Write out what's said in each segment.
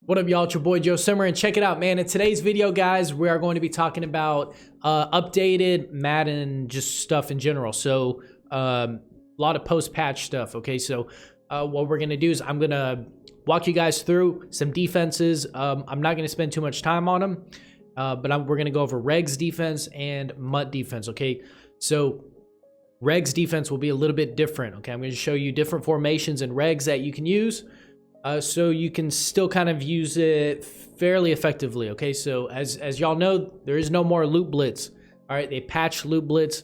What up, y'all? It's your boy Joe Simmer, and check it out, man. In today's video, guys, we are going to be talking about updated Madden, just stuff in general. So a lot of post-patch stuff. Okay, so what we're gonna do is I'm gonna walk you guys through some defenses. I'm not gonna spend too much time on them, but we're gonna go over Regs defense and Mutt defense. Okay, so Regs defense will be a little bit different. Okay, I'm gonna show you different formations and Regs that you can use. So you can still kind of use it fairly effectively, okay? So as y'all know, there is no more loop blitz, all right? They patched loop blitz,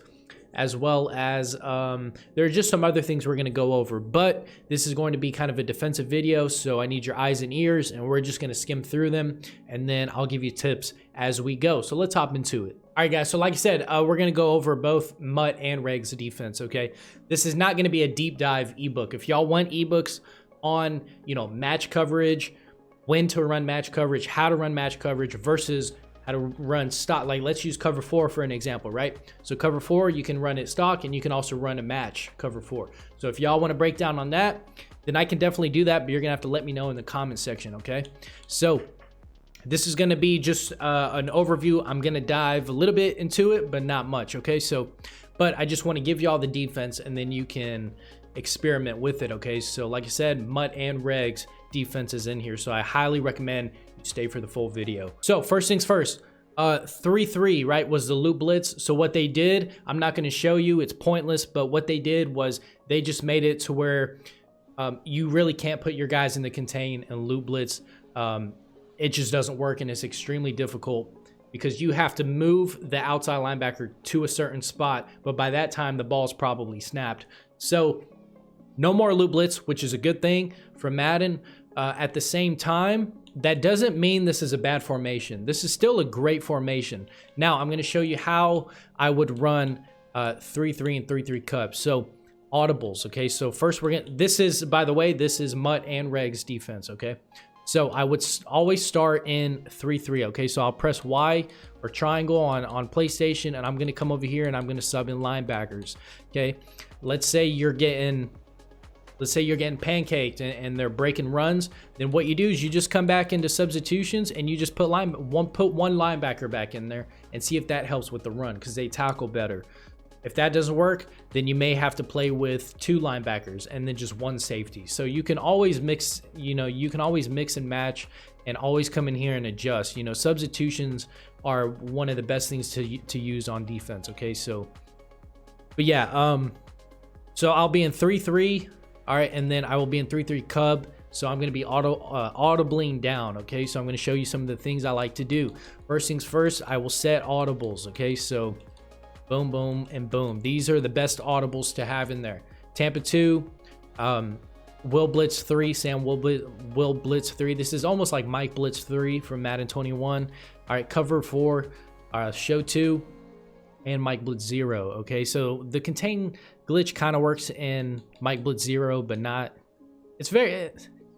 as well as there are just some other things we're gonna go over, but this is going to be kind of a defensive video, so I need your eyes and ears, and we're just gonna skim through them, and then I'll give you tips as we go. So let's hop into it. All right, guys, so like I said, we're gonna go over both Mutt and Regs defense, okay? This is not gonna be a deep dive ebook. If y'all want ebooks on, you know, match coverage, when to run match coverage, how to run match coverage versus how to run stock. Like, let's use cover 4 for an example, right? So cover 4, you can run it stock, and you can also run a match cover 4. So if y'all want to break down on that, then I can definitely do that, but you're gonna have to let me know in the comment section, okay? So this is gonna be just an overview. I'm gonna dive a little bit into it, but not much, okay? So, but I just want to give y'all the defense, and then you can experiment with it, okay? So like I said, Mutt and Regs defense is in here, so I highly recommend you stay for the full video. So first things first, 3-3, right, was the loop blitz. So what they did, I'm not going to show you, it's pointless, but what they did was they just made it to where you really can't put your guys in the contain and loop blitz. It just doesn't work, and it's extremely difficult because you have to move the outside linebacker to a certain spot, but by that time the ball's probably snapped. So no more loop blitz, which is a good thing for Madden. At the same time, that doesn't mean this is a bad formation. This is still a great formation. Now, I'm going to show you how I would run 3-3 and 3-3 cups. So audibles, okay? So first we're going to, this is, by the way, this is Mutt and Regs defense, okay? So I would always start in 3-3, okay? So I'll press Y or triangle on PlayStation, and I'm going to come over here and I'm going to sub in linebackers, okay? Let's say you're getting pancaked and they're breaking runs. Then what you do is you just come back into substitutions and you just put one linebacker back in there and see if that helps with the run, because they tackle better. If that doesn't work, then you may have to play with 2 linebackers and then just 1 safety. So you can always mix, you know, you can always mix and match and always come in here and adjust. You know, substitutions are one of the best things to use on defense, okay? So, but yeah, so I'll be in 3-3. All right, and then I will be in 3-3 cub. So I'm going to be audibling down, okay? So I'm going to show you some of the things I like to do. First things first, I will set audibles, okay? So boom, boom, and boom. These are the best audibles to have in there. Tampa 2, Will Blitz 3, Sam Will Blitz 3. This is almost like Mike Blitz 3 from Madden 21. All right, cover 4, show 2, and Mike Blitz 0, okay? So the contain glitch kind of works in Mike Blitz 0, but not. It's very,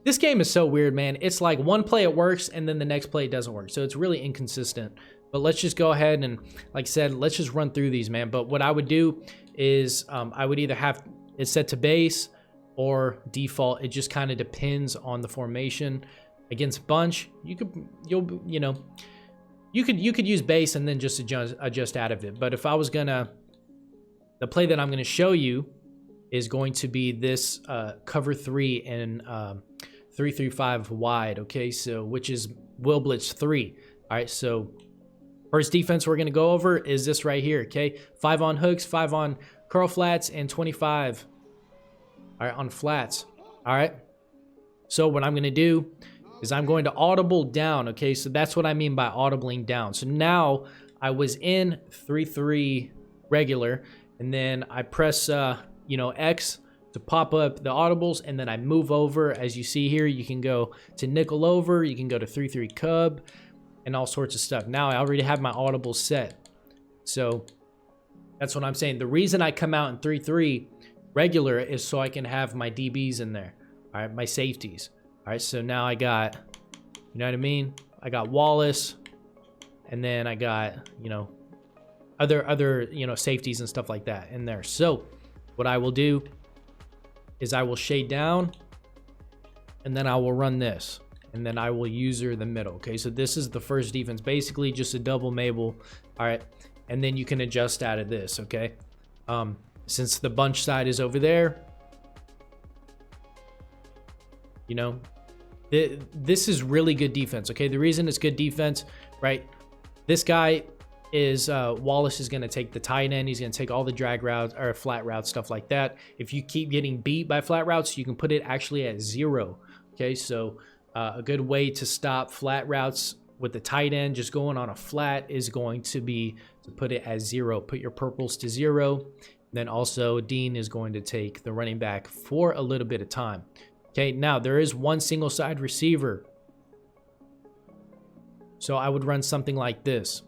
this game is so weird, man. It's like one play it works and then the next play it doesn't work. So it's really inconsistent. But let's just go ahead and, like I said, let's just run through these, man. But what I would do is I would either have it set to base or default. It just kind of depends on the formation. Against bunch, you could use base and then just adjust out of it. But if I was gonna, the play that I'm gonna show you is going to be this cover 3 and 3-3-5 wide, okay? So which is Will Blitz 3. All right, so first defense we're gonna go over is this right here, okay? 5 on hooks, 5 on curl flats, and 25, all right, on flats. All right, so what I'm gonna do is I'm going to audible down, okay? So that's what I mean by audibling down. So now I was in 3-3 regular, and then I press, you know, X to pop up the audibles, and then I move over. As you see here, you can go to nickel over, you can go to 3-3 cub, and all sorts of stuff. Now I already have my audibles set. So that's what I'm saying. The reason I come out in 3-3 regular is so I can have my DBs in there, all right, my safeties. All right, so now I got, you know what I mean? I got Wallace, and then I got, you know, other you know, safeties and stuff like that in there. So what I will do is I will shade down, and then I will run this. and then I will user the middle. Okay, so this is the first defense, basically just a double Mabel. All right, and then you can adjust out of this. Okay, since the bunch side is over there, you know, this is really good defense. Okay, the reason it's good defense, right? This guy is Wallace is going to take the tight end. He's going to take all the drag routes or flat routes, stuff like that. If you keep getting beat by flat routes, you can put it actually at 0. Okay, so a good way to stop flat routes with the tight end just going on a flat is going to be to put it at 0. Put your purples to 0. Then also Dean is going to take the running back for a little bit of time. Okay, now there is one single side receiver. So I would run something like this.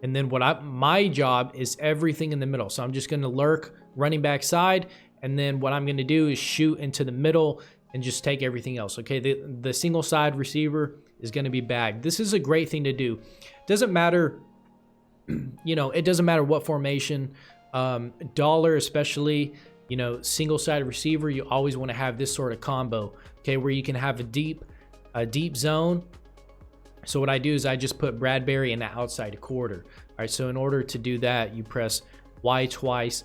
And then my job is everything in the middle. So I'm just going to lurk running back side. And then what I'm going to do is shoot into the middle and just take everything else. Okay, the single side receiver is going to be bagged. This is a great thing to do. Doesn't matter, you know, it doesn't matter what formation. Dollar especially, you know, single side receiver, you always want to have this sort of combo. Okay, where you can have a deep zone. So what I do is I just put Bradbury in the outside quarter. All right, so in order to do that, you press Y twice,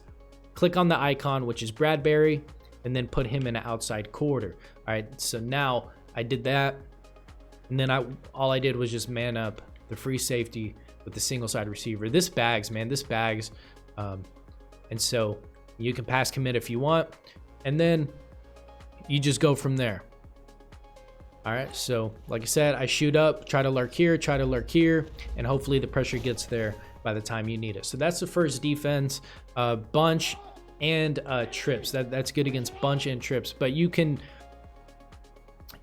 click on the icon, which is Bradbury, and then put him in the outside quarter. All right, so now I did that, and then all I did was just man up the free safety with the single side receiver. This bags, man, this bags. And so you can pass commit if you want, and then you just go from there. All right, so like I said, I shoot up, try to lurk here, and hopefully the pressure gets there by the time you need it. So that's the first defense, bunch and trips. That's good against bunch and trips. But you can,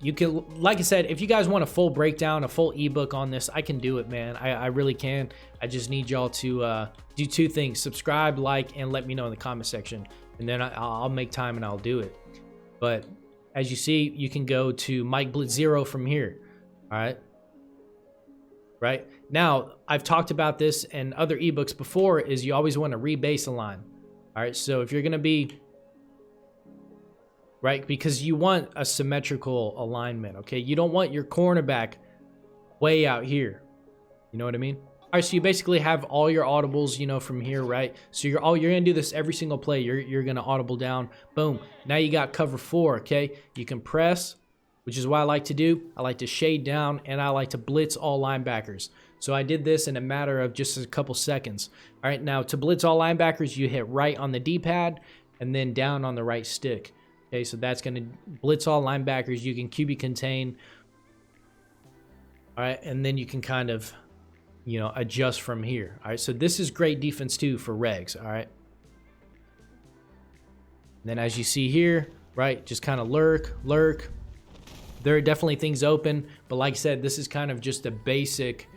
like I said, if you guys want a full breakdown, a full ebook on this, I can do it, man. I really can. I just need y'all to do 2 things: subscribe, like, and let me know in the comment section, and then I'll make time and I'll do it. But as you see, you can go to Mike Blitz 0 from here. All right. Right now, I've talked about this in other ebooks before, is you always want to rebase a line. All right. So if you're going to be right, because you want a symmetrical alignment. Okay. You don't want your cornerback way out here. You know what I mean? All right, so you basically have all your audibles, you know, from here, right? So you're gonna do this every single play. You're gonna audible down, boom. Now you got cover 4, okay? You can press, which is what I like to do. I like to shade down, and I like to blitz all linebackers. So I did this in a matter of just a couple seconds. All right, now to blitz all linebackers, you hit right on the D-pad and then down on the right stick. Okay, so that's gonna blitz all linebackers. You can QB contain. All right, and then you can kind of, you know, adjust from here. All right, so this is great defense too for regs. All right, and then as you see here, right, just kind of lurk. There are definitely things open, but like I said, this is kind of just a basic,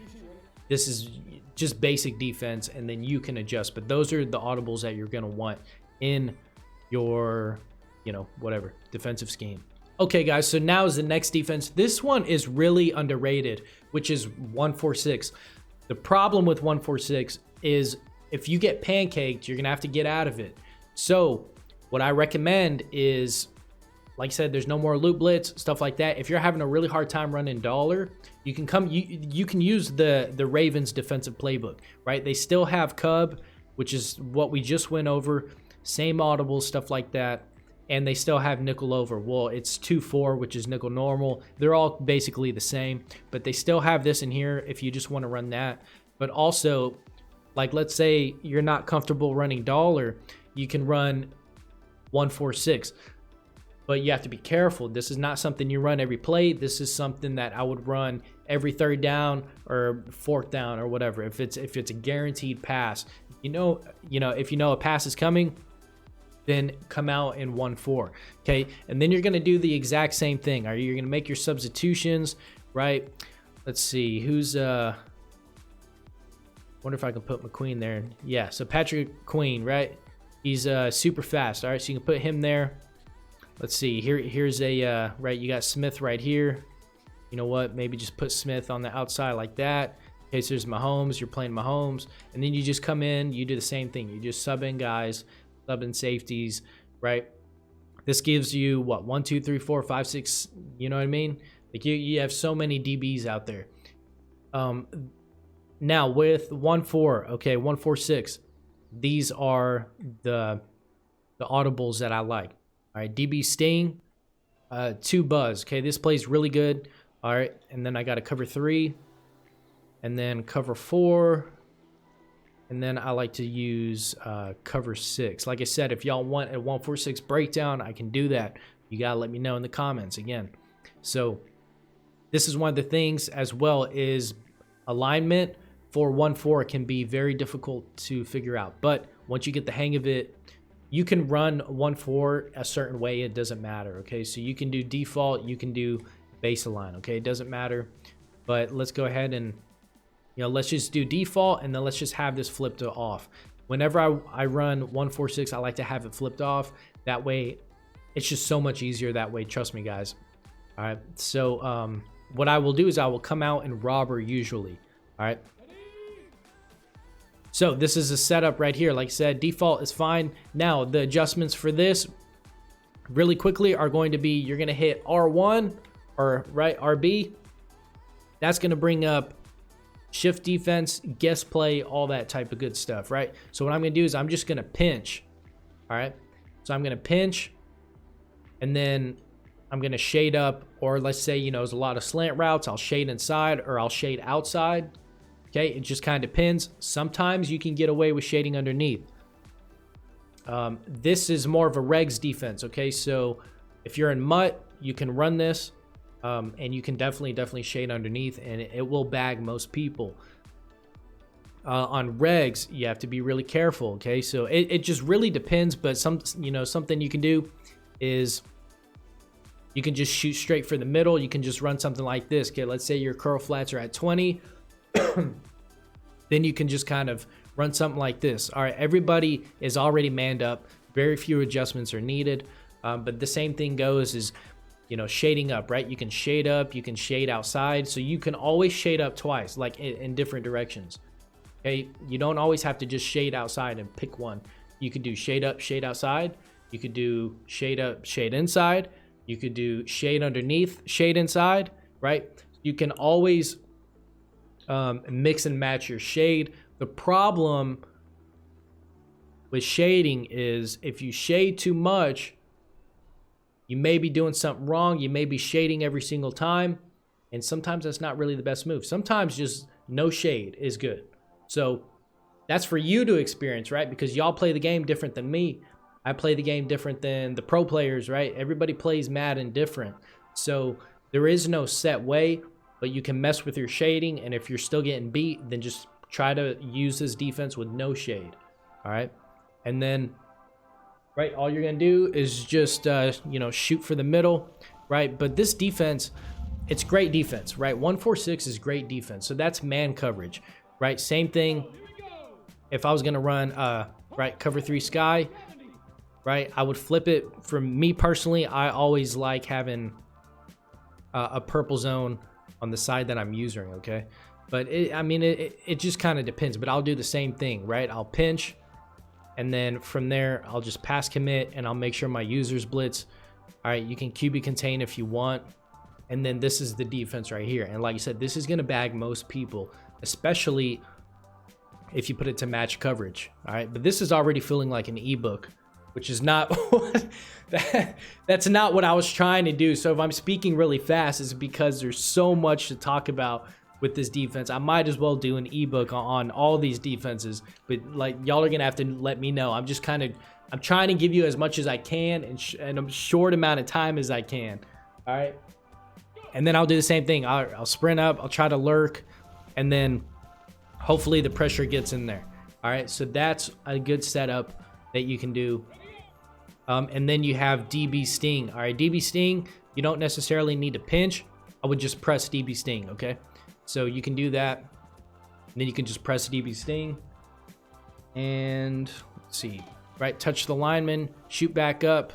this is just basic defense, and then you can adjust. But those are the audibles that you're gonna want in your, you know, whatever defensive scheme. Okay, guys, so now is the next defense. This one is really underrated, which is 1-4-6. The problem with 1-4-6 is if you get pancaked, you're gonna have to get out of it. So what I recommend is, like I said, there's no more loop blitz, stuff like that. If you're having a really hard time running dollar, you can come, you can use the Ravens defensive playbook, right? They still have Cub, which is what we just went over, same audibles, stuff like that. And they still have nickel over. Well, it's 2-4, which is nickel normal. They're all basically the same, but they still have this in here if you just want to run that. But also, like, let's say you're not comfortable running dollar, you can run 1-4-6. But you have to be careful. This is not something you run every play. This is something that I would run every 3rd down or 4th down or whatever. If it's a guaranteed pass, if you know a pass is coming, then come out in 1-4, okay? And then you're gonna do the exact same thing. Are you gonna make your substitutions, right? Let's see, who's wonder if I can put McQueen there. Yeah, so Patrick Queen, right? He's super fast. All right, so you can put him there. Let's see, here's a right, you got Smith right here. You know what, maybe just put Smith on the outside like that. Okay, so there's Mahomes, you're playing Mahomes, and then you just come in, you do the same thing. You just sub in guys, sub in safeties, right? This gives you what, 1, 2, 3, 4, 5, 6, you know what I mean? Like you have so many DBs out there. Now with 1-4, okay, 1-4-6, these are the audibles that I like. All right, DB Sting, 2 Buzz. Okay, this plays really good. All right, and then I got a cover 3, and then cover 4, and then I like to use cover 6. Like I said, if y'all want a 1-4-6 breakdown, I can do that. You gotta let me know in the comments again. So this is one of the things as well is alignment for 1-4 can be very difficult to figure out. But once you get the hang of it, you can run 1-4 a certain way. It doesn't matter. Okay, so you can do default, you can do base align. Okay, it doesn't matter. But let's go ahead and, you know, let's just do default, and then let's just have this flipped to off. Whenever I run 1-4-6, I like to have it flipped off. That way, it's just so much easier that way. Trust me, guys. All right, so what I will do is I will come out and robber usually. All right. So this is a setup right here. Like I said, default is fine. Now the adjustments for this really quickly are going to be, you're going to hit R1 or right RB. That's going to bring up shift defense, guess play, all that type of good stuff, right? So what I'm going to do is I'm just going to pinch. All right. So I'm going to pinch, and then I'm going to shade up, or let's say, you know, there's a lot of slant routes. I'll shade inside or I'll shade outside. Okay, it just kind of depends. Sometimes you can get away with shading underneath. This is more of a regs defense, okay? So if you're in MUT, you can run this, and you can definitely shade underneath, and it will bag most people. On regs, you have to be really careful, okay? So it just really depends, but something you can do is you can just shoot straight for the middle. You can just run something like this. Okay, let's say your curl flats are at 20. Then you can just kind of run something like this. All right, everybody is already manned up. Very few adjustments are needed. But the same thing goes is, you know, shading up, right? You can shade up, you can shade outside. So you can always shade up twice, like in different directions. Okay, you don't always have to just shade outside and pick one. You could do shade up, shade outside. You could do shade up, shade inside. You could do shade underneath, shade inside, right? You can always mix and match your shade. The problem with shading is if you shade too much, you may be doing something wrong. You may be shading every single time, and sometimes that's not really the best move. Sometimes just no shade is good. So that's for you to experience, right? Because y'all play the game different than me. I play the game different than the pro players, right? Everybody plays Madden different. So there is no set way, but you can mess with your shading, and if you're still getting beat, then just try to use this defense with no shade. All right, and then right, all you're gonna do is just you know, shoot for the middle, right? But this defense, it's great defense, right? 1-4-6 is great defense, so that's man coverage, right? Same thing if I was gonna run right, cover 3 sky, right? I would flip it. For me personally, I always like having a purple zone on the side that I'm using, okay? But it just kind of depends, but I'll do the same thing, right? I'll pinch, and then from there, I'll just pass commit, and I'll make sure my users blitz. All right, you can QB contain if you want, and then this is the defense right here. And like I said, this is gonna bag most people, especially if you put it to match coverage, all right? But this is already feeling like an ebook, which is not that's not what I was trying to do. So if I'm speaking really fast, it's because there's so much to talk about with this defense. I might as well do an ebook on all these defenses, but like, y'all are gonna have to let me know. I'm trying to give you as much as I can in a short amount of time as I can. All right, and then I'll do the same thing. I'll sprint up, I'll try to lurk, and then hopefully the pressure gets in there. All right, so that's a good setup that you can do. And then you have DB Sting. All right, DB Sting, you don't necessarily need to pinch. I would just press DB Sting, okay? So you can do that. And then you can just press DB Sting. And let's see, right? Touch the lineman, shoot back up,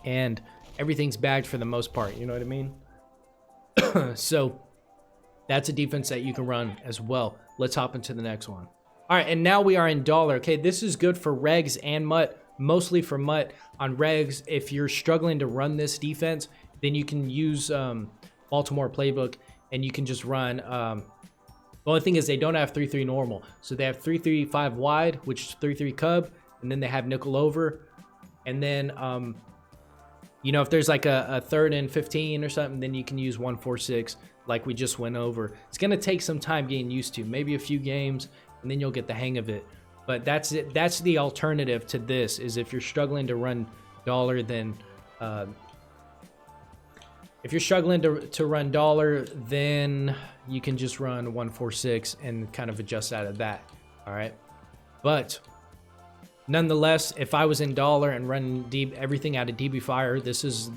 and everything's bagged for the most part. You know what I mean? So that's a defense that you can run as well. Let's hop into the next one. All right, and now we are in dollar. Okay, this is good for regs and MUT. Mostly for MUT. On regs, if you're struggling to run this defense, then you can use Baltimore playbook, and you can just run. The only thing is they don't have 3-3 normal, so they have 3-3-5 wide, which is 3-3 cub, and then they have nickel over, and then you know, if there's like a 3rd and 15 or something, then you can use 1-4-6 like we just went over. It's gonna take some time getting used to, maybe a few games, and then you'll get the hang of it. But that's it. That's the alternative to this. Is if you're struggling to run dollar, then if you're struggling to run dollar, then you can just run 1-4-6 and kind of adjust out of that. All right, but nonetheless, if I was in dollar and running everything out of DB Fire, this is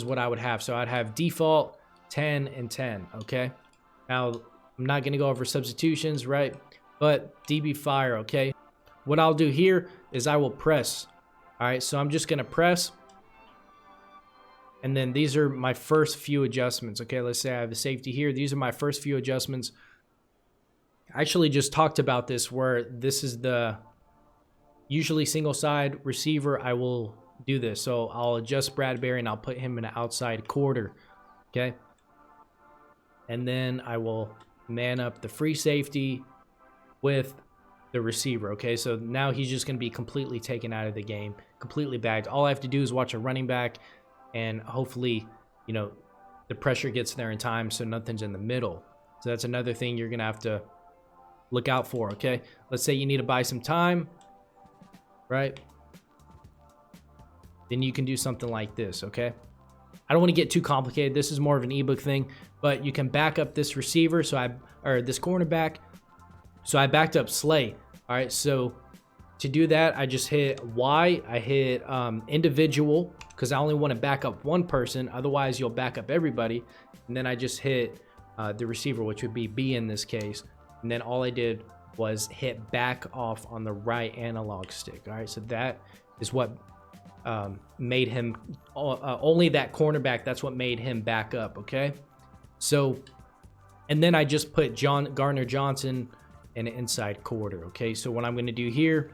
what I would have. So I'd have default 10 and 10. Okay, now I'm not gonna go over substitutions, right? But DB Fire, okay? What I'll do here is I will press. All right, so I'm just gonna press. And then these are my first few adjustments, okay? Let's say I have the safety here. These are my first few adjustments. I actually just talked about this where this is the usually single side receiver. I will do this. So I'll adjust Bradbury and I'll put him in an outside quarter, okay? And then I will man up the free safety with the receiver, okay? So now he's just going to be completely taken out of the game, completely bagged. All I have to do is watch a running back, and hopefully, you know, the pressure gets there in time so nothing's in the middle. So that's another thing you're going to have to look out for, okay? Let's say you need to buy some time, right? Then you can do something like this, okay? I don't want to get too complicated. This is more of an ebook thing, but you can back up this receiver, or this cornerback. So I backed up Slay. All right, so to do that, I just hit Y. I hit individual because I only want to back up one person. Otherwise, you'll back up everybody. And then I just hit the receiver, which would be B in this case. And then all I did was hit back off on the right analog stick. All right, so that is what made him, only that cornerback, that's what made him back up, okay? So, and then I just put Gardner Johnson in an inside quarter, okay? So what I'm going to do here,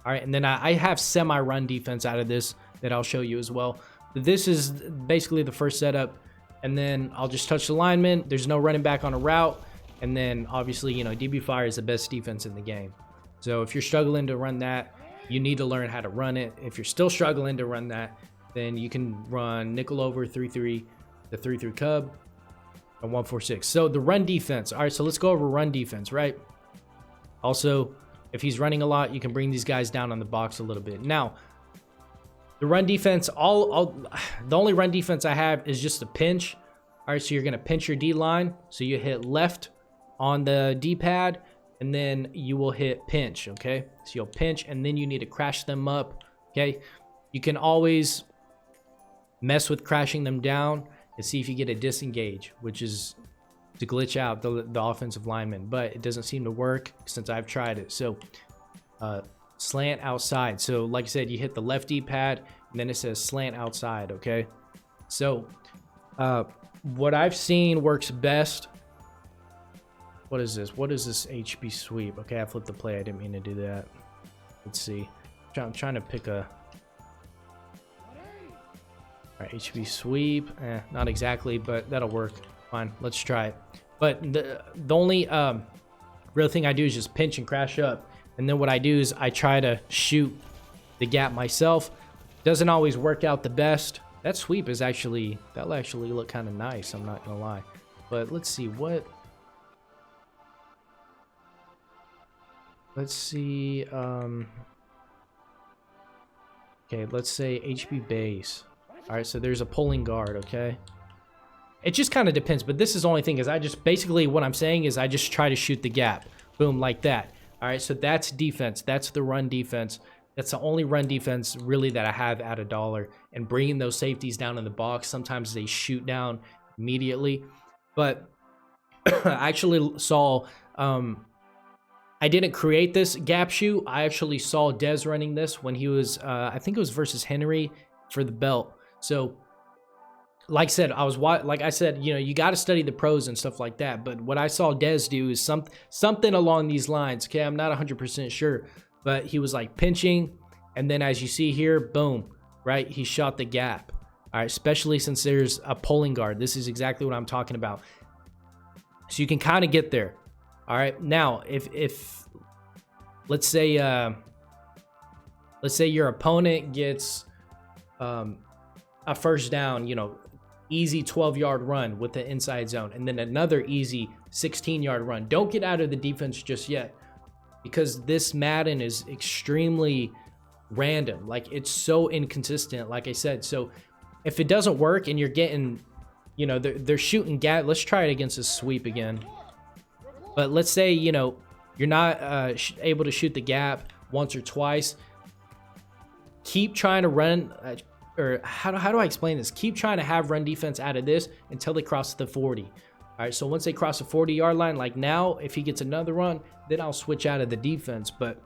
all right, and then I have semi-run defense out of this that I'll show you as well. This is basically the first setup, and then I'll just touch the lineman. There's no running back on a route, and then obviously, you know, DB Fire is the best defense in the game. So if you're struggling to run that, you need to learn how to run it. If you're still struggling to run that, then you can run nickel over 3-3, the 3-3 cub, and 1-4-6. So the run defense. All right, so let's go over run defense, right? Also, if he's running a lot, you can bring these guys down on the box a little bit. Now, the run defense, the only run defense I have is just a pinch. All right, so you're going to pinch your D-line. So you hit left on the D-pad, and then you will hit pinch, okay? So you'll pinch, and then you need to crash them up, okay? You can always mess with crashing them down and see if you get a disengage, which is to glitch out the offensive lineman, but it doesn't seem to work since I've tried it. So slant outside. So like I said, you hit the left D-pad, and then it says slant outside, okay? So what I've seen works best. What is this? What is this HB sweep? Okay, I flipped the play. I didn't mean to do that. Let's see. I'm trying to pick a... All right, HB sweep. Not exactly, but that'll work. Fine, let's try it. But the only real thing I do is just pinch and crash up. And then what I do is I try to shoot the gap myself. Doesn't always work out the best. That sweep is actually... That'll actually look kind of nice, I'm not going to lie. But let's see what... Let's see, okay, let's say HB base. All right, so there's a pulling guard, okay? It just kind of depends, but this is the only thing is I just, basically what I'm saying is I just try to shoot the gap. Boom, like that. All right, so that's defense. That's the run defense. That's the only run defense really that I have at $1. And bringing those safeties down in the box, sometimes they shoot down immediately. But I actually saw... I didn't create this gap shoot. I actually saw Dez running this when he was, I think it was versus Henry for the belt. So, like I said, you know, you got to study the pros and stuff like that. But what I saw Dez do is something along these lines. Okay, I'm not 100% sure, but he was like pinching, and then as you see here, boom, right? He shot the gap. All right, especially since there's a pulling guard. This is exactly what I'm talking about. So you can kind of get there. All right, now if let's say your opponent gets a first down, you know, easy 12-yard run with the inside zone, and then another easy 16-yard run. Don't get out of the defense just yet, because this Madden is extremely random. Like, it's so inconsistent, like I said. So if it doesn't work and you're getting, you know, they're shooting gap. Let's try it against a sweep again. But let's say, you know, you're not able to shoot the gap once or twice. Keep trying to run, or how do I explain this? Keep trying to have run defense out of this until they cross the 40. All right, so once they cross the 40-yard line, like now, if he gets another run, then I'll switch out of the defense. But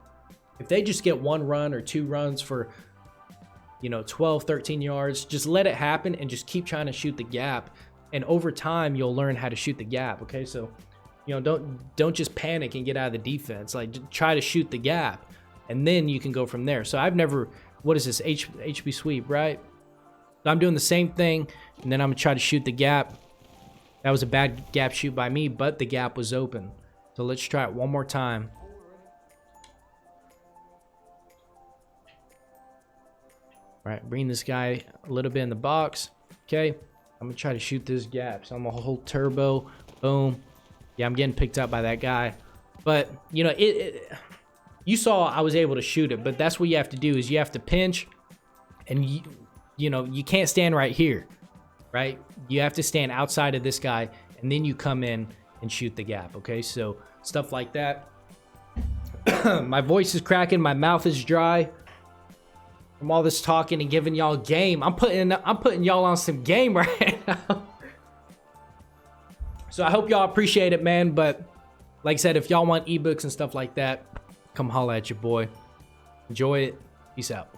if they just get one run or two runs for, you know, 12, 13 yards, just let it happen and just keep trying to shoot the gap. And over time, you'll learn how to shoot the gap, okay? So, you know, don't just panic and get out of the defense. Like, try to shoot the gap, and then you can go from there. So I've never, what is this, HB sweep, right? So I'm doing the same thing, and then I'm gonna try to shoot the gap. That was a bad gap shoot by me, but the gap was open. So let's try it one more time. All right, bring this guy a little bit in the box. Okay, I'm gonna try to shoot this gap. So I'm gonna hold turbo, boom. Yeah, I'm getting picked up by that guy. But, you know, you saw I was able to shoot it, but that's what you have to do, is you have to pinch, and you know, you can't stand right here, right? You have to stand outside of this guy, and then you come in and shoot the gap, okay? So stuff like that. My voice is cracking, my mouth is dry from all this talking and giving y'all game. I'm putting y'all on some game right now. So I hope y'all appreciate it, man. But like I said, if y'all want ebooks and stuff like that, come holla at your boy. Enjoy it. Peace out.